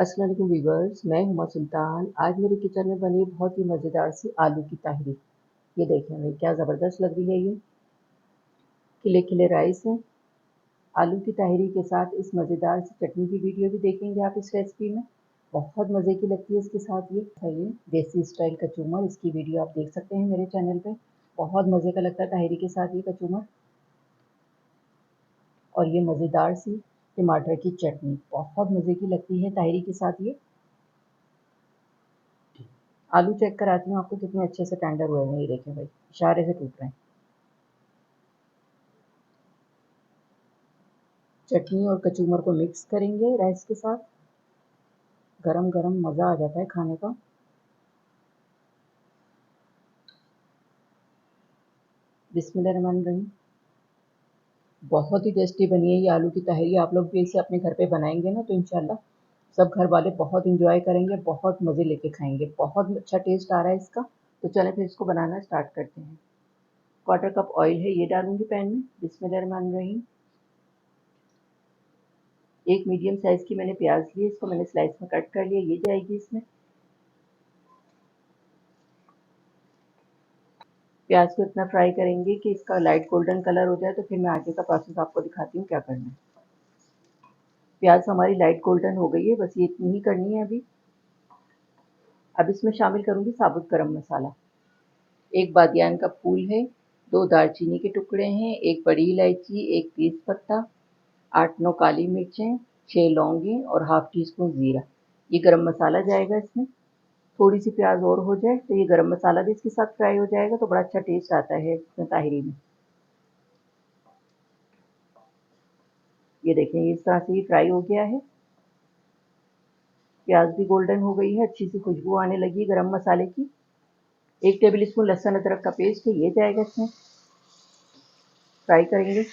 अस्सलाम वालेकुम व्यूअर्स, मैं हुमा सुल्तान। आज मेरे किचन में बनी बहुत ही मज़ेदार सी आलू की ताहरी। ये देखें भाई, क्या ज़बरदस्त लग रही है ये। खिले खिले राइस हैं। आलू की ताहरी के साथ इस मज़ेदार सी चटनी की वीडियो भी देखेंगे आप इस रेसिपी में। बहुत मज़े की लगती है इसके साथ ये देसी स्टाइल कचूमर। इसकी वीडियो आप देख सकते हैं मेरे चैनल पे। बहुत मज़े का लगता है ताहरी के साथ ये कचूमर। और ये मज़ेदार सी टमाटर की चटनी बहुत मज़े की लगती है ताहरी के साथ ये। आलू चेक कराती हूँ आपको कितने अच्छे से टेंडर हुए हैं। ये देखें भाई, इशारे से टूट रहे हैं। चटनी और कचूमर को मिक्स करेंगे राइस के साथ। गरम गरम मज़ा आ जाता है खाने का। बिस्मिल्लाहिर्रहमानिर्रहीम। बहुत ही टेस्टी बनी है ये आलू की तहरी। आप लोग भी इसे अपने घर पे बनाएंगे ना तो इंशाल्लाह सब घर वाले बहुत इंजॉय करेंगे, बहुत मज़े लेके खाएंगे। बहुत अच्छा टेस्ट आ रहा है इसका। तो चलें फिर इसको बनाना स्टार्ट करते हैं। क्वार्टर कप ऑयल है, ये डालूंगी पैन में। बिस्मिल्लाहिर्रहमानिर्रहीम। एक मीडियम साइज़ की मैंने प्याज ली, इसको मैंने स्लाइस में कट कर लिया, ये जाएगी इसमें। प्याज को इतना फ्राई करेंगे कि इसका लाइट गोल्डन कलर हो जाए, तो फिर मैं आगे का प्रोसेस आपको दिखाती हूँ क्या करना है। प्याज हमारी लाइट गोल्डन हो गई है, बस ये इतनी ही करनी है अभी। अब इसमें शामिल करूँगी साबुत गरम मसाला। एक बादियान का फूल है, 2 दालचीनी के टुकड़े हैं, एक बड़ी इलायची, एक तेज पत्ता, 8-9 काली मिर्चें, 6 लौंगे और हाफ टी स्पून ज़ीरा। ये गरम मसाला जाएगा इसमें। थोड़ी सी प्याज और हो जाए तो ये गरम मसाला भी इसके साथ फ्राई हो जाएगा, तो बड़ा अच्छा टेस्ट आता है इसमें ताहरी में। ये देखें, इस तरह से ये फ्राई हो गया है। प्याज भी गोल्डन हो गई है, अच्छी सी खुशबू आने लगी गरम मसाले की। 1 टेबल स्पून लहसुन अदरक का पेस्ट है, ये जाएगा इसमें। फ्राई करेंगे।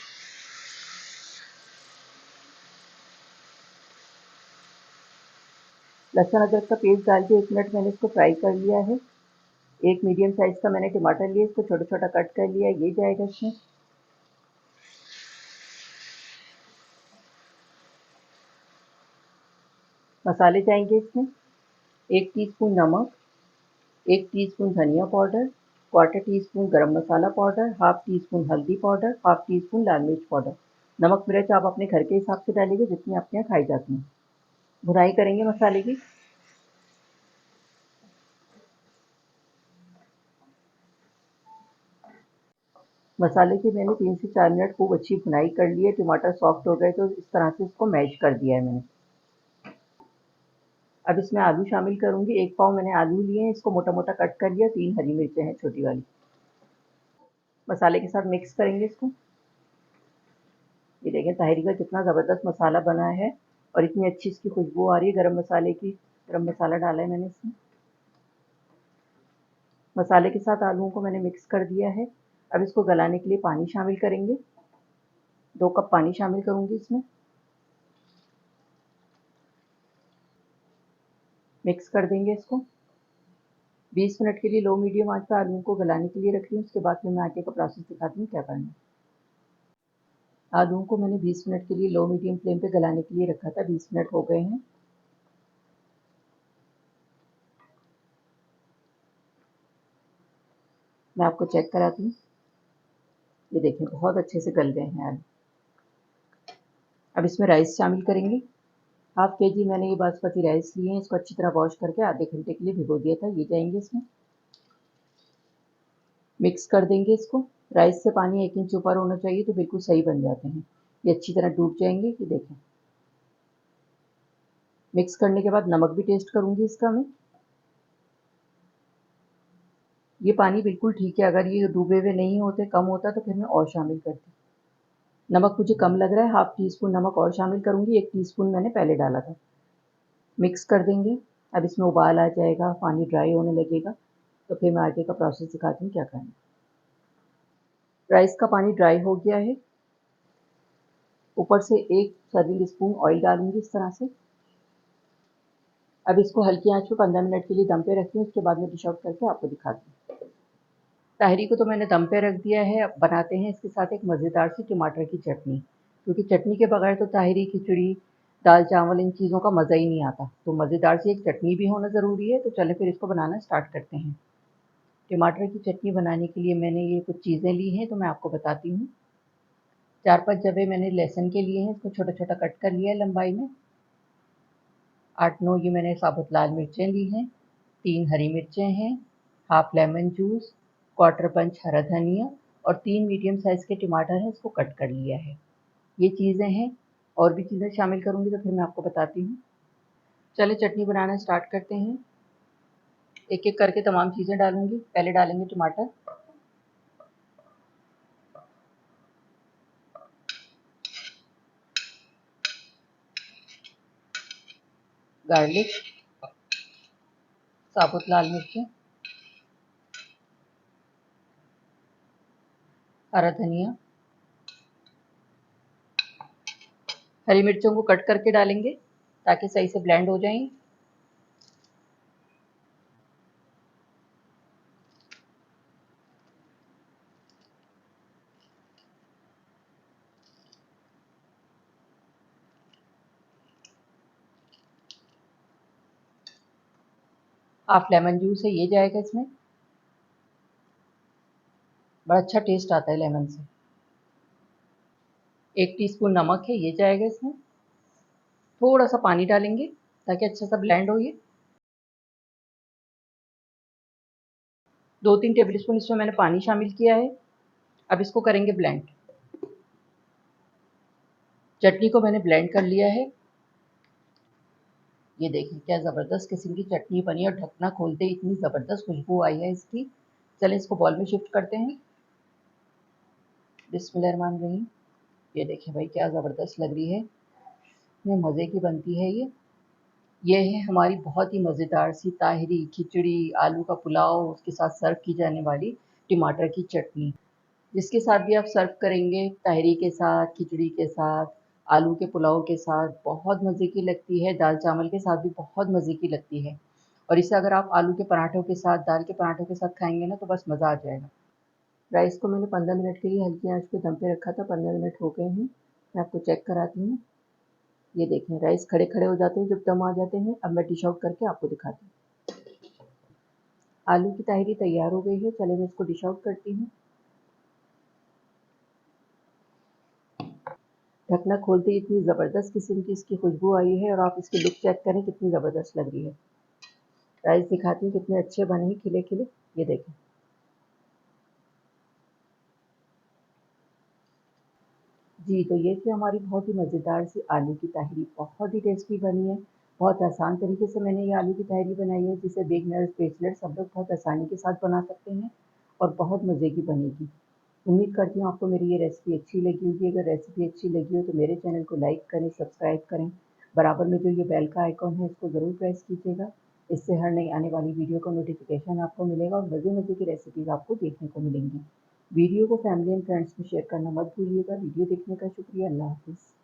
लहसुन अदरक का पेस्ट डाल के 1 मिनट मैंने इसको फ्राई कर लिया है। एक मीडियम साइज़ का मैंने टमाटर लिया, इसको छोटा छोटा कट कर लिया, ये जाएगा इसमें। मसाले जाएंगे इसमें। 1 टीस्पून नमक, 1 टीस्पून धनिया पाउडर, क्वार्टर टी स्पून गरम मसाला पाउडर, हाफ टी स्पून हल्दी पाउडर, हाफ टी स्पून लाल मिर्च पाउडर। नमक मिर्च आप अपने घर के हिसाब से डालिएगा जितनी आपके यहाँ खाई जाती हैं। भुनाई करेंगे मसाले की। मसाले की मैंने 3 से 4 मिनट खूब अच्छी भुनाई कर ली है। टमाटर सॉफ्ट हो गए तो इस तरह से इसको मैश कर दिया है मैंने। अब इसमें आलू शामिल करूंगी। 1 पाव मैंने आलू लिए हैं, इसको मोटा मोटा कट कर लिया। 3 हरी मिर्चें हैं छोटी वाली। मसाले के साथ मिक्स करेंगे इसको। ये देखें ताहरी का कितना ज़बरदस्त मसाला बना है और इतनी अच्छी इसकी खुशबू आ रही है गरम मसाले की। गरम मसाला डाला है मैंने इसमें। मसाले के साथ आलूओं को मैंने मिक्स कर दिया है। अब इसको गलाने के लिए पानी शामिल करेंगे। 2 कप पानी शामिल करूंगी इसमें। मिक्स कर देंगे इसको। 20 मिनट के लिए लो मीडियम आंच पर आलूओं को गलाने के लिए रख रही हूँ। उसके बाद फिर मैं आगे का प्रोसेस दिखाती हूँ क्या करना है। आलूओं को मैंने 20 मिनट के लिए लो मीडियम फ्लेम पे गलाने के लिए रखा था। 20 मिनट हो गए हैं। मैं आपको चेक कराती हूँ। ये देखें, बहुत अच्छे से गल गए हैं आलू। अब इसमें राइस शामिल करेंगे। हाफ के जी मैंने ये बासमती राइस लिए हैं, इसको अच्छी तरह वॉश करके आधे घंटे के लिए भिगो दिया था। ये जाएंगे इसमें। मिक्स कर देंगे इसको। राइस से पानी 1 इंच ऊपर होना चाहिए तो बिल्कुल सही बन जाते हैं। ये अच्छी तरह डूब जाएंगे। ये देखें। मिक्स करने के बाद नमक भी टेस्ट करूंगी इसका मैं। ये पानी बिल्कुल ठीक है। अगर ये डूबे हुए नहीं होते, कम होता तो फिर मैं और शामिल करती। नमक मुझे कम लग रहा है, हाफ टी स्पून नमक और शामिल करूंगी। 1 टीस्पून मैंने पहले डाला था। मिक्स कर देंगे। अब इसमें उबाल आ जाएगा, पानी ड्राई होने लगेगा, तो फिर मैं आगे का प्रोसेस दिखाती हूँ क्या करना है। राइस का पानी ड्राई हो गया है। ऊपर से 1 सर्विंग स्पून ऑयल डालूंगी इस तरह से। अब इसको हल्की आंच पे 15 मिनट के लिए दम पे रखती हूँ। उसके बाद में डिश आउट करके आपको दिखाती हूँ। ताहरी को तो मैंने दम पे रख दिया है। अब बनाते हैं इसके साथ एक मज़ेदार सी टमाटर की चटनी, क्योंकि चटनी के बगैर तो ताहरी, खिचड़ी, दाल चावल इन चीज़ों का मज़ा ही नहीं आता। तो मज़ेदार सी एक चटनी भी होना ज़रूरी है, तो चलें फिर इसको बनाना स्टार्ट करते हैं। टमाटर की चटनी बनाने के लिए मैंने ये कुछ चीज़ें ली हैं, तो मैं आपको बताती हूँ। 4-5 जवे मैंने लहसुन के लिए हैं, इसको छोटा-छोटा कट कर लिया है लंबाई में। 8-9 ये मैंने साबुत लाल मिर्चें ली हैं, 3 हरी मिर्चें हैं, हाफ लेमन जूस, क्वार्टर पंच हरा धनिया और 3 मीडियम साइज़ के टमाटर हैं, इसको कट कर लिया है। ये चीज़ें हैं, और भी चीज़ें शामिल करूँगी तो फिर मैं आपको बताती हूँ। चलिए चटनी बनाना स्टार्ट करते हैं। एक-एक करके तमाम चीज़ें डालूँगी। पहले डालेंगे टमाटर, गार्लिक, साबुत लाल मिर्चें, हरा धनिया, हरी मिर्चों को कट करके डालेंगे ताकि सही से ब्लेंड हो जाएँ। हाफ लेमन जूस है, ये जाएगा इसमें। बड़ा अच्छा टेस्ट आता है लेमन से। 1 टीस्पून नमक है, ये जाएगा इसमें। थोड़ा-सा पानी डालेंगे ताकि अच्छा सा ब्लेंड हो ये। 2-3 टेबलस्पून इसमें मैंने पानी शामिल किया है। अब इसको करेंगे ब्लेंड। चटनी को मैंने ब्लेंड कर लिया है। ये देखिए क्या ज़बरदस्त किस्म की चटनी बनी और ढकना खोलते ही इतनी ज़बरदस्त खुशबू आई है इसकी। चलें इसको बॉल में शिफ्ट करते हैं। बिस्मिल्लाहिर्रहमानिर्रहीम। ये देखिए भाई क्या ज़बरदस्त लग रही है। इतने मज़े की बनती है ये। ये है हमारी बहुत ही मज़ेदार सी ताहिरी, खिचड़ी, आलू का पुलाव, उसके साथ सर्व की जाने वाली टमाटर की चटनी। जिसके साथ भी आप सर्व करेंगे, ताहिरी के साथ, खिचड़ी के साथ, आलू के पुलाव के साथ बहुत मज़े की लगती है, दाल चावल के साथ भी बहुत मज़े की लगती है। और इसे अगर आप आलू के पराठों के साथ, दाल के पराठों के साथ खाएँगे ना तो बस मज़ा आ जाएगा। राइस को मैंने 15 मिनट के लिए हल्की आँच पे दम पे रखा था, 15 मिनट हो गए हैं। मैं आपको चेक कराती हूँ। ये देखें राइस खड़े-खड़े हो जाते हैं जब दम आ जाते हैं। अब मैं डिश आउट करके आपको दिखाती हूँ। आलू की ताहिरी तैयार हो गई है, चलिए मैं इसको डिश आउट करती हूँ। ढकना खोलते ही इतनी ज़बरदस्त किस्म की इसकी खुशबू आई है और आप इसकी लुक चेक करें कितनी ज़बरदस्त लग रही है। राइस दिखाती हूँ कितने अच्छे बने हैं खिले-खिले, ये देखें। जी, तो ये थी हमारी बहुत ही मज़ेदार सी आलू की ताहिरी, बहुत ही टेस्टी बनी है। बहुत आसान तरीके से मैंने ये आलू की ताहिरी बनाई है जिसे बिगिनर्स, बैचलर्स सब लोग बहुत आसानी के साथ बना सकते हैं और बहुत मज़े की बनेगी। उम्मीद करती हूँ आपको मेरी ये रेसिपी अच्छी लगी होगी। अगर रेसिपी अच्छी लगी हो तो मेरे चैनल को लाइक करें, सब्सक्राइब करें। बराबर में जो ये बेल का आइकॉन है इसको ज़रूर प्रेस कीजिएगा। इससे हर नई आने वाली वीडियो का नोटिफिकेशन आपको मिलेगा और मज़े-मज़े की रेसिपीज़ आपको देखने को मिलेंगी। वीडियो को फैमिली एंड फ्रेंड्स में शेयर करना मत भूलिएगा। वीडियो देखने का शुक्रिया। अल्लाह हाफ़िज़।